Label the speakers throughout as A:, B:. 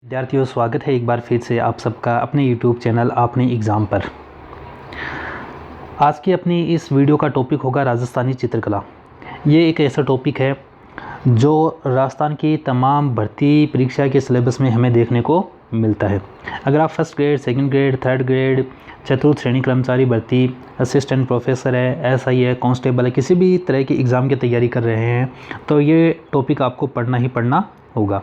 A: विद्यार्थियों, स्वागत है एक बार फिर से आप सबका अपने YouTube चैनल आपने एग्ज़ाम पर। आज की अपनी इस वीडियो का टॉपिक होगा राजस्थानी चित्रकला। ये एक ऐसा टॉपिक है जो राजस्थान की तमाम भर्ती परीक्षा के सिलेबस में हमें देखने को मिलता है। अगर आप first grade, second grade, third grade, चतुर्थ श्रेणी कर्मचारी भर्ती, असिस्टेंट प्रोफेसर है, SI है, कांस्टेबल है, किसी भी तरह की एग्ज़ाम की तैयारी कर रहे हैं तो ये टॉपिक आपको पढ़ना ही पढ़ना होगा।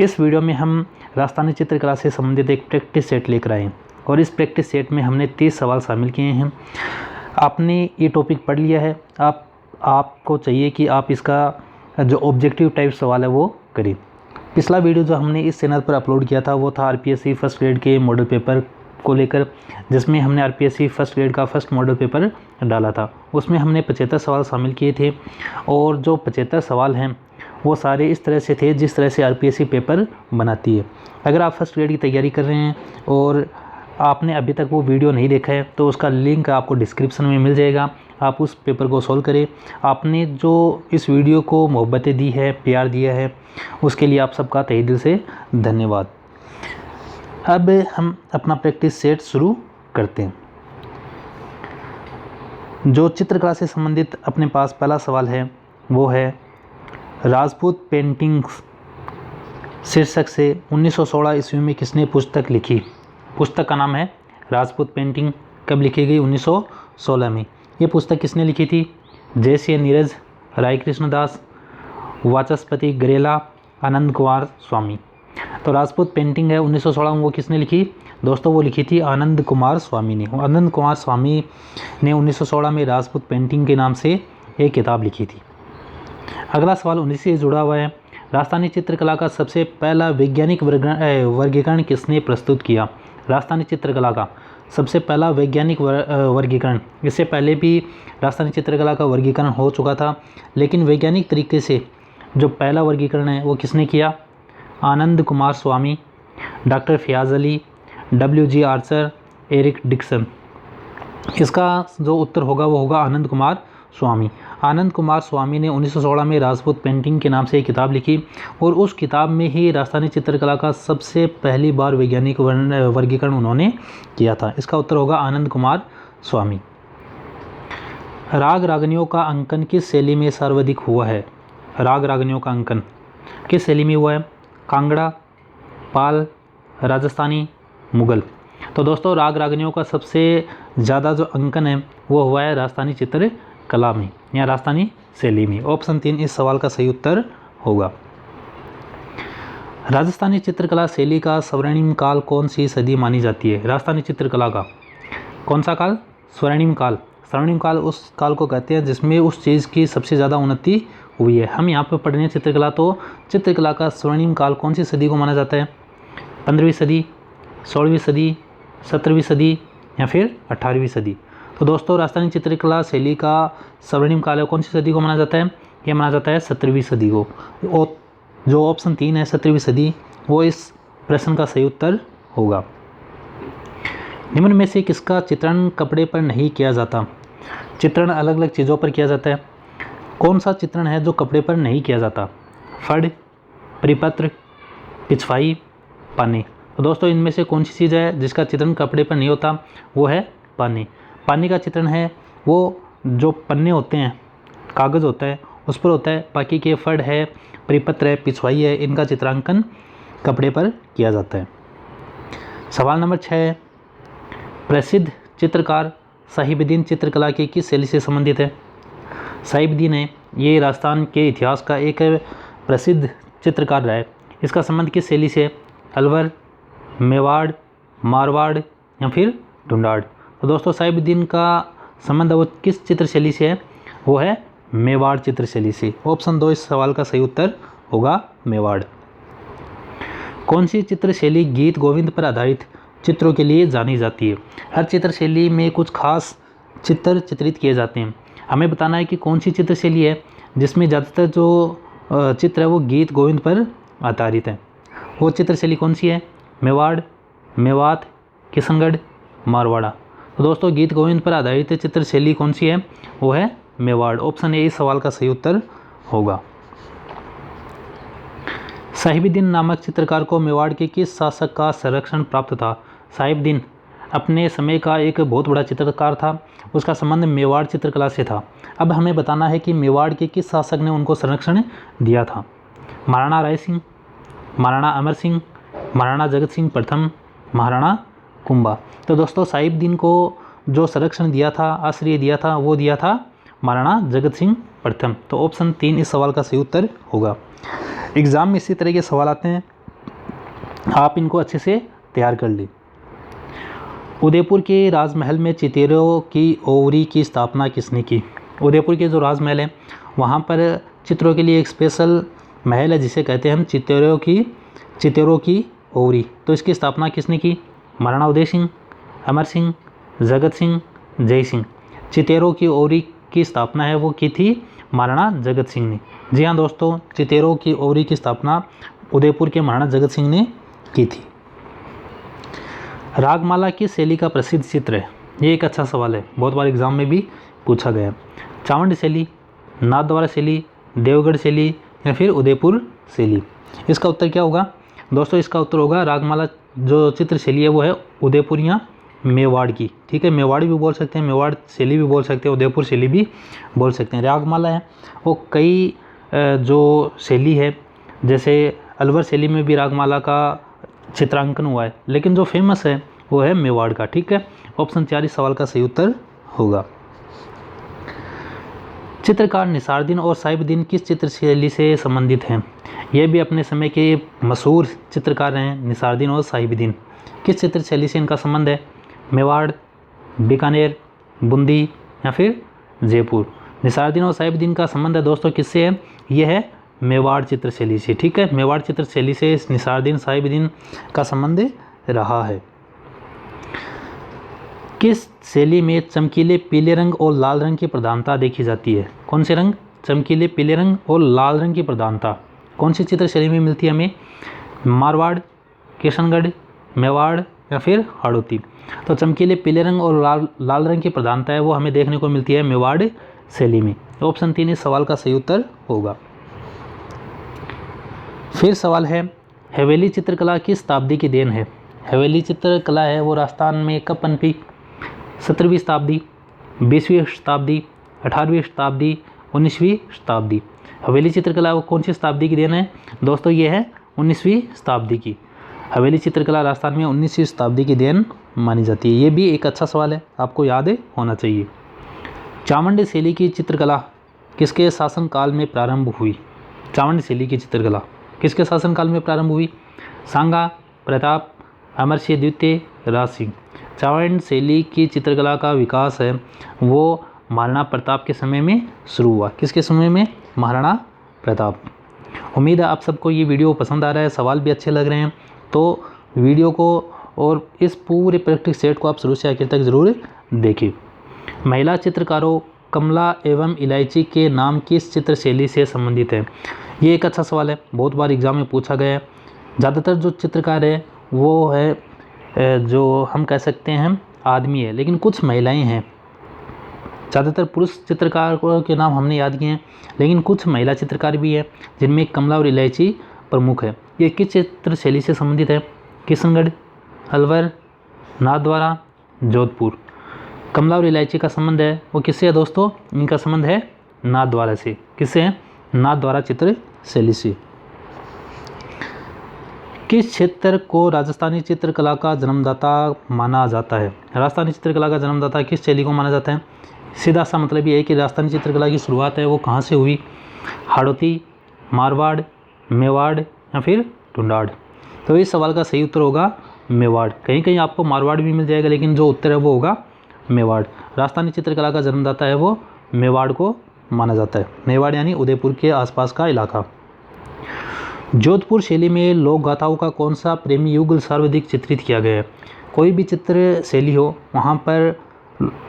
A: इस वीडियो में हम राजस्थानी चित्रकला से संबंधित एक प्रैक्टिस सेट लेकर आए और इस प्रैक्टिस सेट में हमने 30 सवाल शामिल किए हैं। आपने ये टॉपिक पढ़ लिया है, आपको चाहिए कि आप इसका जो ऑब्जेक्टिव टाइप सवाल है वो करें। पिछला वीडियो जो हमने इस चैनल पर अपलोड किया था वो था RPSC फर्स्ट ग्रेड के मॉडल पेपर को लेकर, जिसमें हमने RPSC फर्स्ट ग्रेड का फर्स्ट मॉडल पेपर डाला था। उसमें हमने 75 सवाल शामिल किए थे और जो 75 सवाल हैं वो सारे इस तरह से थे जिस तरह से RPSC पेपर बनाती है। अगर आप फर्स्ट ग्रेड की तैयारी कर रहे हैं और आपने अभी तक वो वीडियो नहीं देखा है तो उसका लिंक आपको डिस्क्रिप्शन में मिल जाएगा। आप उस पेपर को सॉल्व करें। आपने जो इस वीडियो को मोहब्बतें दी है, प्यार दिया है, उसके लिए आप सबका तहे दिल से धन्यवाद। अब हम अपना प्रैक्टिस सेट शुरू करते हैं। जो चित्रकला से संबंधित अपने पास पहला सवाल है वो है राजपूत पेंटिंग्स शीर्षक से 1916 ईस्वी में किसने पुस्तक लिखी। पुस्तक का नाम है राजपूत पेंटिंग। कब लिखी गई? 1916 में। ये पुस्तक किसने लिखी थी? जैसे नीरज, राय कृष्णदास, वाचस्पति गरेला, आनंद कुमार स्वामी। तो राजपूत पेंटिंग है 1916 में, वो किसने लिखी दोस्तों? वो लिखी थी आनंद कुमार स्वामी ने। आनंद कुमार स्वामी ने 1916 में राजपूत पेंटिंग के नाम से एक किताब लिखी थी। अगला सवाल 19 से जुड़ा हुआ है। राजस्थानी चित्रकला का सबसे पहला वैज्ञानिक वर्गीकरण किसने प्रस्तुत किया? राजस्थानी चित्रकला का सबसे पहला वैज्ञानिक वर्गीकरण, इससे पहले भी राजस्थानी चित्रकला का वर्गीकरण हो चुका था, लेकिन वैज्ञानिक तरीके से जो पहला वर्गीकरण है वो किसने किया? Anand Kumar Swami, doctor Fayaz Ali, WG Archer, Eric Dixon. इसका जो उत्तर होगा वो होगा आनंद कुमार स्वामी। आनंद कुमार स्वामी ने 1916 में राजपूत पेंटिंग के नाम से एक किताब लिखी और उस किताब में ही राजस्थानी चित्रकला का सबसे पहली बार वैज्ञानिक वर्गीकरण उन्होंने किया था। इसका उत्तर होगा आनंद कुमार स्वामी। राग रागनियों का अंकन किस शैली में सर्वाधिक हुआ है? राग रागनियों का अंकन किस शैली में हुआ है? कांगड़ा, पाल, राजस्थानी, मुगल। तो दोस्तों राग रागनियों का सबसे ज़्यादा जो अंकन है वो हुआ है राजस्थानी चित्रकला में या राजस्थानी शैली में। ऑप्शन 3 इस सवाल का सही उत्तर होगा। राजस्थानी चित्रकला शैली का स्वर्णिम काल कौन सी सदी मानी जाती है? राजस्थानी चित्रकला का कौन सा काल? स्वर्णिम काल। स्वर्णिम काल उस काल को कहते हैं जिसमें उस चीज़ की सबसे ज़्यादा उन्नति हुई है। हम यहाँ पर पढ़ रहे हैं चित्रकला, तो चित्रकला का स्वर्णिम काल कौन सी सदी को माना जाता है? 15वीं सदी, 16वीं सदी, 17वीं सदी या फिर 18वीं सदी। तो दोस्तों राजस्थानी चित्रकला शैली का स्वर्णिम काल कौन सी सदी को माना जाता है? यह माना जाता है 17वीं सदी को। और जो ऑप्शन 3 है 17वीं सदी, वो इस प्रश्न का सही उत्तर होगा। निम्न में से किसका चित्रण कपड़े पर नहीं किया जाता? चित्रण अलग अलग चीज़ों पर किया जाता है। कौन सा चित्रण है जो कपड़े पर नहीं किया जाता? फड़, परिपत्र, पिछवाई, पानी। तो दोस्तों इनमें से कौन सी चीज़ है जिसका चित्रण कपड़े पर नहीं होता? वो है पानी। पानी का चित्रण है वो जो पन्ने होते हैं, कागज़ होता है उस पर होता है। बाकी के फड़ है, परिपत्र है, पिछवाई है, इनका चित्रांकन कपड़े पर किया जाता है। सवाल नंबर 6, प्रसिद्ध चित्रकार साहिबुद्दीन चित्रकला की किस शैली से संबंधित है? साहिबुद्दीन है, ये राजस्थान के इतिहास का एक प्रसिद्ध चित्रकार रहा है। इसका संबंध किस शैली से है? अलवर, मेवाड़, मारवाड़ या फिर ढूंढाड़। तो दोस्तों साहिबुद्दीन का संबंध वो किस चित्र शैली से है? वो है मेवाड़ चित्र शैली से। ऑप्शन 2 इस सवाल का सही उत्तर होगा मेवाड़। कौन सी चित्र शैली गीत गोविंद पर आधारित चित्रों के लिए जानी जाती है? हर चित्र शैली में कुछ खास चित्र चित्रित किए जाते हैं। हमें बताना है कि कौन सी चित्र शैली है जिसमें ज़्यादातर जो चित्र है वो गीत गोविंद पर आधारित है। वो चित्र शैली कौन सी है? मेवाड़, मेवात, किशनगढ़, मारवाड़ा। तो दोस्तों गीत गोविंद पर आधारित चित्र शैली कौन सी है? वो है मेवाड़। ऑप्शन ए इस सवाल का सही उत्तर होगा। साहिबुद्दीन नामक चित्रकार को मेवाड़ के किस शासक का संरक्षण प्राप्त था? साहिबुद्दीन अपने समय का एक बहुत बड़ा चित्रकार था, उसका संबंध मेवाड़ चित्रकला से था। अब हमें बताना है कि मेवाड़ के किस शासक ने उनको संरक्षण दिया था। महाराणा राय सिंह, महाराणा अमर सिंह, महाराणा जगत सिंह प्रथम, महाराणा कुंभा। तो दोस्तों साहिबुद्दीन को जो संरक्षण दिया था, आश्रय दिया था, वो दिया था महाराणा जगत सिंह प्रथम। तो ऑप्शन 3 इस सवाल का सही उत्तर होगा। एग्ज़ाम में इसी तरह के सवाल आते हैं, आप इनको अच्छे से तैयार कर ली। उदयपुर के राजमहल में चितेरों की ओवरी की स्थापना किसने की? उदयपुर के जो राजमहल है वहाँ पर चित्रों के लिए एक स्पेशल महल है जिसे कहते हैं हम चितेरों की ओवरी। तो इसकी स्थापना किसने की? महाराणा उदय सिंह, अमर सिंह, जगत सिंह, जय सिंह। चितेरों की ओवरी की स्थापना है वो की थी महाराणा जगत सिंह ने। जी हाँ दोस्तों, चितेरों की ओवरी की स्थापना उदयपुर के महाराणा जगत सिंह ने की थी। रागमाला किस शैली का प्रसिद्ध चित्र है? ये एक अच्छा सवाल है, बहुत बार एग्जाम में भी पूछा गया। चावंड शैली, नाथद्वारा शैली, देवगढ़ शैली या फिर उदयपुर शैली। इसका उत्तर क्या होगा दोस्तों? इसका उत्तर होगा रागमाला जो चित्र शैली है वो है उदयपुर या मेवाड़ की। ठीक है, मेवाड़ी भी बोल सकते हैं, मेवाड़ शैली भी बोल सकते हैं, उदयपुर शैली भी बोल सकते हैं। रागमाला है वो कई जो शैली है, जैसे अलवर शैली में भी रागमाला का चित्रांकन हुआ है, लेकिन जो फेमस है वो है मेवाड़ का। ठीक है, ऑप्शन 4 इस सवाल का सही उत्तर होगा। चित्रकार निसारुद्दीन और साहिबुद्दीन किस चित्र शैली से संबंधित हैं? ये भी अपने समय के मशहूर चित्रकार हैं निसारुद्दीन और साहिबुद्दीन। किस चित्र शैली से इनका संबंध है? मेवाड़, बीकानेर, बूंदी या फिर जयपुर। निसारुद्दीन और साहिबुद्दीन का संबंध है दोस्तों किससे है? ये है मेवाड़ चित्र शैली से। ठीक है, मेवाड़ चित्र शैली से निसारुद्दीन साहिबुद्दीन का संबंध रहा है। किस शैली में चमकीले पीले रंग और लाल रंग की प्रधानता देखी जाती है? कौन से रंग? चमकीले पीले रंग और लाल रंग की प्रधानता कौन सी चित्र शैली में मिलती है हमें? मारवाड़, किशनगढ़, मेवाड़ या फिर हाड़ौती। तो चमकीले पीले रंग और लाल रंग की प्रधानता है वो हमें देखने को मिलती है मेवाड़ शैली में। तो ऑप्शन 3 इस सवाल का सही उत्तर होगा। फिर सवाल है, हवेली चित्रकला किस शताब्दी की देन है? हवेली चित्रकला है वो राजस्थान में कब पनपी? 17वीं शताब्दी, 20वीं शताब्दी, 18वीं शताब्दी, 19वीं शताब्दी। हवेली चित्रकला वो कौन सी शताब्दी की देन है दोस्तों? ये है 19वीं शताब्दी की। हवेली चित्रकला राजस्थान में 19वीं शताब्दी की देन मानी जाती है। ये भी एक अच्छा सवाल है, आपको याद होना चाहिए। चावंड शैली की चित्रकला किसके शासनकाल में प्रारंभ हुई? चावंड शैली की चित्रकला किसके शासनकाल में प्रारंभ हुई? सांगा, प्रताप, अमर सिंह द्वितीय, राज सिंह। चावंड शैली की चित्रकला का विकास है वो महाराणा प्रताप के समय में शुरू हुआ। किसके समय में? महाराणा प्रताप। उम्मीद है आप सबको ये वीडियो पसंद आ रहा है, सवाल भी अच्छे लग रहे हैं। तो वीडियो को और इस पूरे प्रैक्टिस सेट को आप शुरू से आखिर तक ज़रूर देखिए। महिला चित्रकारों कमला एवं इलायची के नाम किस चित्र शैली से संबंधित है? ये एक अच्छा सवाल है, बहुत बार एग्जाम में पूछा गया है। ज़्यादातर जो चित्रकार है वो है जो हम कह सकते हैं आदमी है, लेकिन कुछ महिलाएं हैं। ज़्यादातर पुरुष चित्रकार के नाम हमने याद किए हैं, लेकिन कुछ महिला चित्रकार भी है जिनमें कमला और इलायची प्रमुख है। ये किस चित्र शैली से संबंधित है? किशनगढ़, अलवर, नाथद्वारा, जोधपुर। कमला और इलायची का संबंध है वो किससे है दोस्तों? इनका संबंध है नाथद्वारा से। किससे है? नाथद्वारा चित्र शैली से। किस क्षेत्र को राजस्थानी चित्रकला का जन्मदाता माना जाता है? राजस्थानी चित्रकला का जन्मदाता किस शैली को माना जाता है? सीधा सा मतलब ये है कि राजस्थानी चित्रकला की शुरुआत है वो कहाँ से हुई? हाड़ौती, मारवाड़, मेवाड़ या फिर ढूंढाड़। तो इस सवाल का सही उत्तर होगा मेवाड़। कहीं कहीं आपको मारवाड़ भी मिल जाएगा, लेकिन जो उत्तर है वो होगा मेवाड़। राजस्थानी चित्रकला का जन्मदाता है वो मेवाड़ को माना जाता है। मेवाड़ यानी उदयपुर के आसपास का इलाका। जोधपुर शैली में लोक गाथाओं का कौन सा प्रेमी युगल सर्वाधिक चित्रित किया गया है? कोई भी चित्र शैली हो वहाँ पर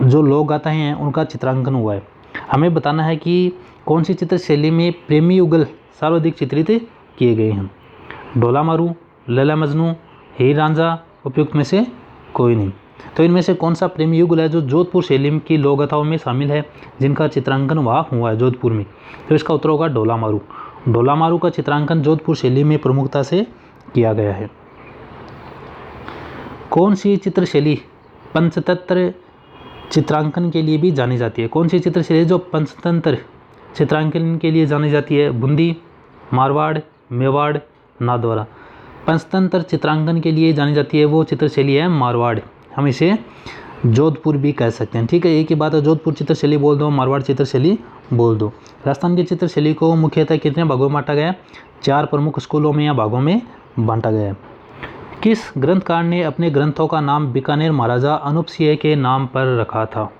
A: जो लोक गाथाएँ हैं उनका चित्रांकन हुआ है। हमें बताना है कि कौन सी चित्र शैली में प्रेमी युगल सर्वाधिक चित्रित किए गए हैं। ढोला मारू, लैला मजनू, हीर रांझा, उपयुक्त में से कोई नहीं। तो इनमें से कौन सा प्रेमी युगल है जो जोधपुर शैली की लोक गाथाओं में शामिल है जिनका चित्रांकन वहाँ हुआ है जोधपुर में? तो इसका उत्तर होगा ढोला मारू। ढोलामारू का चित्रांकन जोधपुर शैली में प्रमुखता से किया गया है। कौन सी चित्रशैली पंचतंत्र चित्रांकन के लिए भी जानी जाती है? कौन सी चित्रशैली जो पंचतंत्र चित्रांकन के लिए जानी जाती है? बूंदी, मारवाड़, मेवाड़, नाथद्वारा। पंचतंत्र चित्रांकन के लिए जानी जाती है वो चित्रशैली है मारवाड़। हम इसे जोधपुर भी कह सकते हैं। ठीक है, एक ही बात है, जोधपुर चित्रशैली बोल दो, मारवाड़ चित्रशैली बोल दो। राजस्थान की चित्रशैली को मुख्यतः कितने भागों में बांटा गया है? 4 प्रमुख स्कूलों में या भागों में बांटा गया है। किस ग्रंथकार ने अपने ग्रंथों का नाम बीकानेर महाराजा अनूप सिंह के नाम पर रखा था?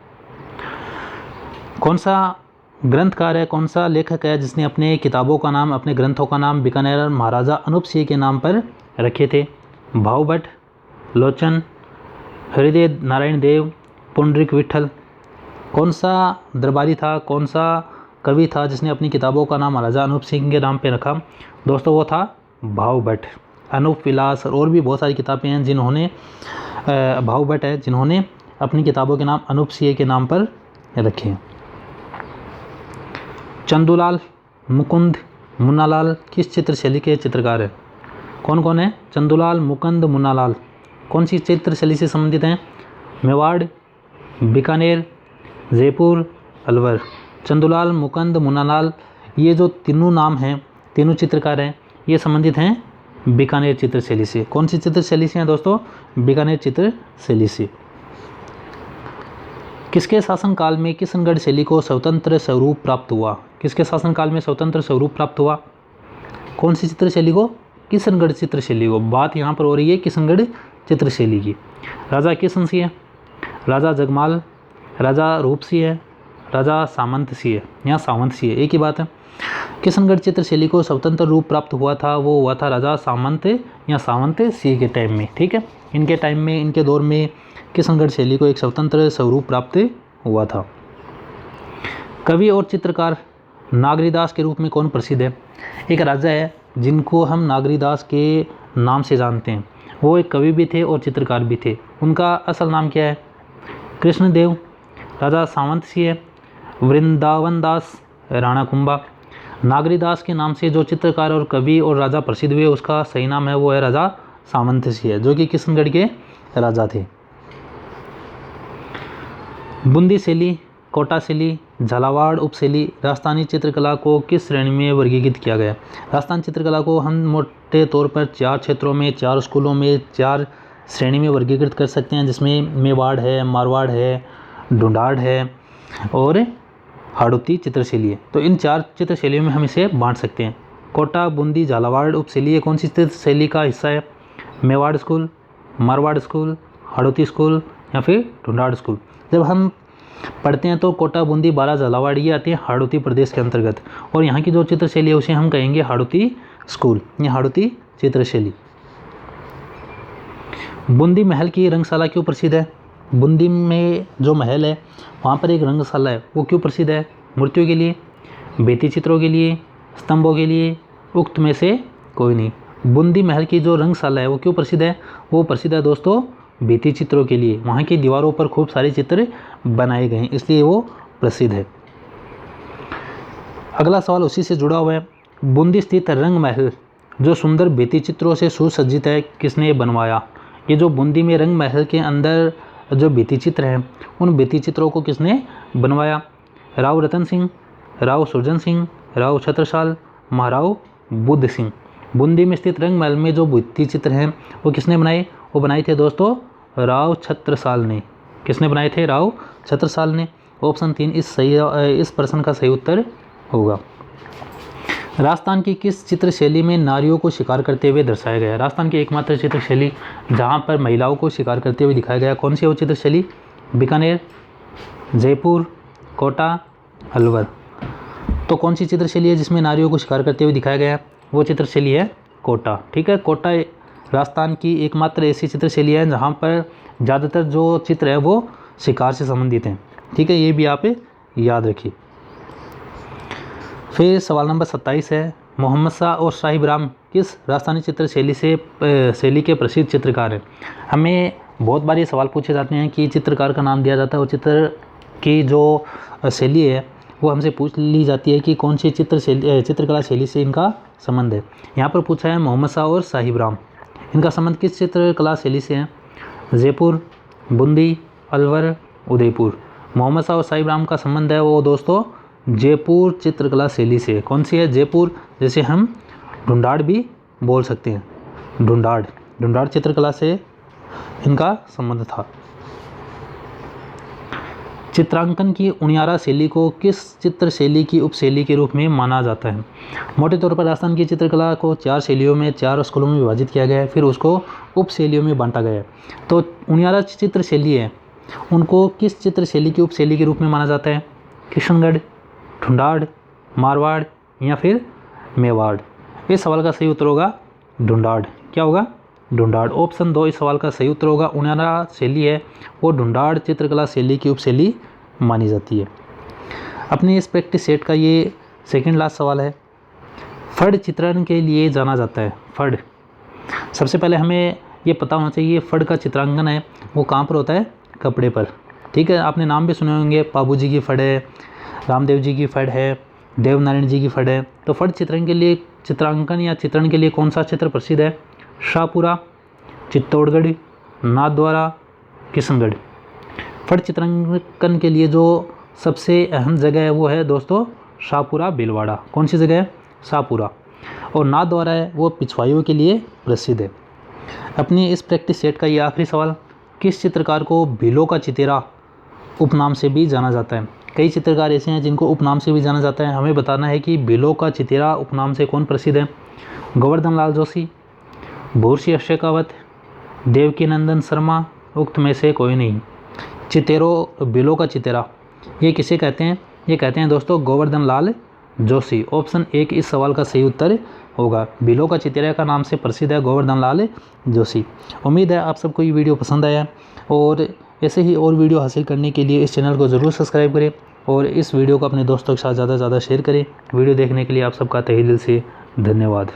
A: कौन सा ग्रंथकार है, कौन सा लेखक है जिसने अपने किताबों का नाम, अपने ग्रंथों का नाम बीकानेर महाराजा अनूप सिंह के नाम पर रखे थे? भाव भट्ट, लोचन, हृदय नारायण देव, पुंडरीक विठल। कौन सा दरबारी था, कौन सा कवि था जिसने अपनी किताबों का नाम महाराजा अनूप सिंह के नाम पे रखा? दोस्तों वो था भाव भट्ट। अनूप विलास और भी बहुत सारी किताबें हैं जिन्होंने भाव भट्ट है जिन्होंने अपनी किताबों के नाम अनूप सिंह के नाम पर रखे। चंदूलाल, मुकुंद, मुन्नालाल किस चित्रशैली के चित्रकार हैं? कौन कौन है? चंदूलाल, मुकुंद, मुन्नालाल कौन सी चित्रशैली से संबंधित हैं? मेवाड़, बीकानेर, जयपुर, अलवर। चंदूलाल, मुकुंद, मुन्नालाल ये जो तीनों नाम हैं, तीनों चित्रकार हैं, ये संबंधित हैं बीकानेर चित्रशैली से। कौन सी चित्रशैली से हैं दोस्तों? बीकानेर चित्रशैली से। किसके शासनकाल में किशनगढ़ शैली को स्वतंत्र स्वरूप प्राप्त हुआ? किसके शासनकाल में स्वतंत्र स्वरूप प्राप्त हुआ? कौन सी चित्रशैली को? किशनगढ़ चित्रशैली को। बात यहाँ पर हो रही है किशनगढ़ चित्रशैली की। राजा किशन सिंह, राजा जगमाल, राजा रूप सिंह, राजा सामंत सिंह, यहाँ सावंत सिंह, एक ही बात है। किशनगढ़ चित्रशैली को स्वतंत्र रूप प्राप्त हुआ था, वो हुआ था राजा सामंत या सावंत सिंह के टाइम में। ठीक है, इनके टाइम में, इनके दौर में किशनगढ़ शैली को एक स्वतंत्र स्वरूप प्राप्त हुआ था। कवि और चित्रकार नागरीदास के रूप में कौन प्रसिद्ध है? एक राजा है जिनको हम नागरीदास के नाम से जानते हैं, वो एक कवि भी थे और चित्रकार भी थे। उनका असल नाम क्या है? कृष्णदेव, राजा सावंत सिंह, वृंदावन दास, राणा कुंभा। नागरीदास के नाम से जो चित्रकार और कवि और राजा प्रसिद्ध हुए उसका सही नाम है वो है राजा सामंत सिंह, जो कि किशनगढ़ के राजा थे। बूंदी शैली, कोटा शैली, झालावाड़ उपशैली राजस्थानी चित्रकला को किस श्रेणी में वर्गीकृत किया गया? राजस्थान चित्रकला को हम मोटे तौर पर 4 क्षेत्रों में, 4 स्कूलों में, 4 श्रेणी में वर्गीकृत कर सकते हैं, जिसमें मेवाड़ है, मारवाड़ है, ढूंढाड़ है और हाड़ौती चित्रशैली है। तो इन 4 चित्रशैलियों में हम इसे बांट सकते हैं। कोटा, बूंदी, झालावाड़ उपशैली कौन सी चित्रशैली का हिस्सा है? Mewar school, Marwar school, Hadoti school या फिर ढूंढाड़ स्कूल। जब हम पढ़ते हैं तो कोटा, बूंदी, बारा, झालावाड़ ये आती है हाड़ौती प्रदेश के अंतर्गत, और यहाँ की जो चित्रशैली है उसे हम कहेंगे हाड़ौती स्कूल या हाड़ौती चित्रशैली। बूंदी महल की रंगशाला क्यों प्रसिद्ध है? बूंदी में जो महल है वहाँ पर एक रंगशाला है, वो क्यों प्रसिद्ध है? मूर्तियों के लिए, भित्ति चित्रों के लिए, स्तंभों के लिए, उक्त में से कोई नहीं। बूंदी महल की जो रंगशाला है वो क्यों प्रसिद्ध है? वो प्रसिद्ध है दोस्तों भित्ति चित्रों के लिए। वहाँ की दीवारों पर खूब सारे चित्र बनाए गए हैं, इसलिए वो प्रसिद्ध है। अगला सवाल उसी से जुड़ा हुआ है। बूंदी स्थित रंग महल जो सुंदर भित्ति चित्रों से सुसज्जित है, किसने बनवाया? ये जो बूंदी में रंग महल के अंदर जो भित्ति चित्र हैं उन भित्ति चित्रों को किसने बनवाया? राव रतन सिंह, राव सुरजन सिंह, राव छत्रसाल, महाराव बुद्ध सिंह। बूंदी में स्थित रंग महल में जो भित्ति चित्र हैं वो किसने बनाए? वो बनाए थे दोस्तों राव छत्रसाल ने। किसने बनाए थे? राव छत्रसाल ने। ऑप्शन 3 इस प्रश्न का सही उत्तर होगा। राजस्थान की किस चित्रशैली में नारियों को शिकार करते हुए दर्शाया गया? राजस्थान की एकमात्र चित्रशैली जहाँ पर महिलाओं को शिकार करते हुए दिखाया गया, कौन सी है वो चित्रशैली? बीकानेर, जयपुर, कोटा, अलवर। तो कौन सी चित्रशैली है जिसमें नारियों को शिकार करते हुए दिखाया गया? वो चित्रशैली है कोटा। ठीक है, कोटा राजस्थान की एकमात्र ऐसी चित्रशैली है जहाँ पर ज़्यादातर जो चित्र है वो शिकार से संबंधित हैं। ठीक है, ये भी आप याद रखिए। फिर सवाल नंबर 27 है, मोहम्मद शाह और साहिब राम किस राजस्थानी चित्रशैली शैली के प्रसिद्ध चित्रकार हैं? हमें बहुत बार ये सवाल पूछे जाते हैं कि चित्रकार का नाम दिया जाता है और चित्र की जो शैली है वो हमसे पूछ ली जाती है कि कौन सी चित्रकला शैली से इनका संबंध है। यहाँ पर पूछा है मोहम्मद शाह और साहिब राम, इनका संबंध किस चित्रकला शैली से है? जयपुर, बूंदी, अलवर, उदयपुर। मोहम्मद शाह और साहिब राम का संबंध है वो दोस्तों जयपुर चित्रकला शैली से। कौन सी है? जयपुर, जैसे हम ढूंढाड़ भी बोल सकते हैं। ढूंढाड़ चित्रकला से इनका संबंध था। चित्रांकन की उनियारा शैली को किस चित्र शैली की उपशैली के रूप में माना जाता है? मोटे तौर पर राजस्थान की चित्रकला को 4 शैलियों में 4 स्कूलों में विभाजित किया गया है, फिर उसको उपशैलियों में बांटा गया है। तो उनियारा चित्र शैली है, उनको किस चित्र शैली की उपशैली के रूप में माना जाता है? किशनगढ़, ढूंढाड़, मारवाड़ या फिर मेवाड़। इस सवाल का सही उत्तर होगा ढूंढाड़। क्या होगा? ढूंढाड़। ऑप्शन 2 इस सवाल का सही उत्तर होगा। उनियारा शैली है वो ढूंढाड़ चित्रकला शैली की उपशैली मानी जाती है। अपने इस प्रैक्टिस सेट का ये सेकंड लास्ट सवाल है। फड़ चित्रण के लिए जाना जाता है। फड़, सबसे पहले हमें ये पता होना चाहिए फड़ का चित्रांकन है वो कहाँ पर होता है? कपड़े पर। ठीक है, आपने नाम भी सुने होंगे, पाबू जी की फड़ है, रामदेव जी की फड़ है, देवनारायण जी की फड़ है। तो फड़ चित्रांकन या चित्रण के लिए कौन सा क्षेत्र प्रसिद्ध है? शाहपुरा, चित्तौड़गढ़, नाथद्वारा, किशनगढ़। फड़ चित्रांकन के लिए जो सबसे अहम जगह है वो है दोस्तों शाहपुरा भीलवाड़ा। कौन सी जगह है? शाहपुरा। और नाथद्वारा है वो पिछवाइयों के लिए प्रसिद्ध है। अपनी इस प्रैक्टिस सेट का ये आखिरी सवाल, किस चित्रकार को भीलों का चितेरा उपनाम से भी जाना जाता है? कई चित्रकार ऐसे हैं जिनको उपनाम से भी जाना जाता है, हमें बताना है कि भीलों का चितेरा उपनाम से कौन प्रसिद्ध है? गोवर्धन लाल जोशी, भूरसिंह शेखावत, देवकीनंदन शर्मा, उक्त में से कोई नहीं। भीलों का चितेरा ये किसे कहते हैं? ये कहते हैं दोस्तों गोवर्धन लाल जोशी। ऑप्शन 1 इस सवाल का सही उत्तर होगा। भीलों का चितेरा का नाम से प्रसिद्ध है गोवर्धन लाल जोशी। उम्मीद है आप सबको ये वीडियो पसंद आया और ऐसे ही और वीडियो हासिल करने के लिए इस चैनल को ज़रूर सब्सक्राइब करें और इस वीडियो को अपने दोस्तों के साथ ज़्यादा से ज़्यादा शेयर करें। वीडियो देखने के लिए आप सबका तहे दिल से धन्यवाद।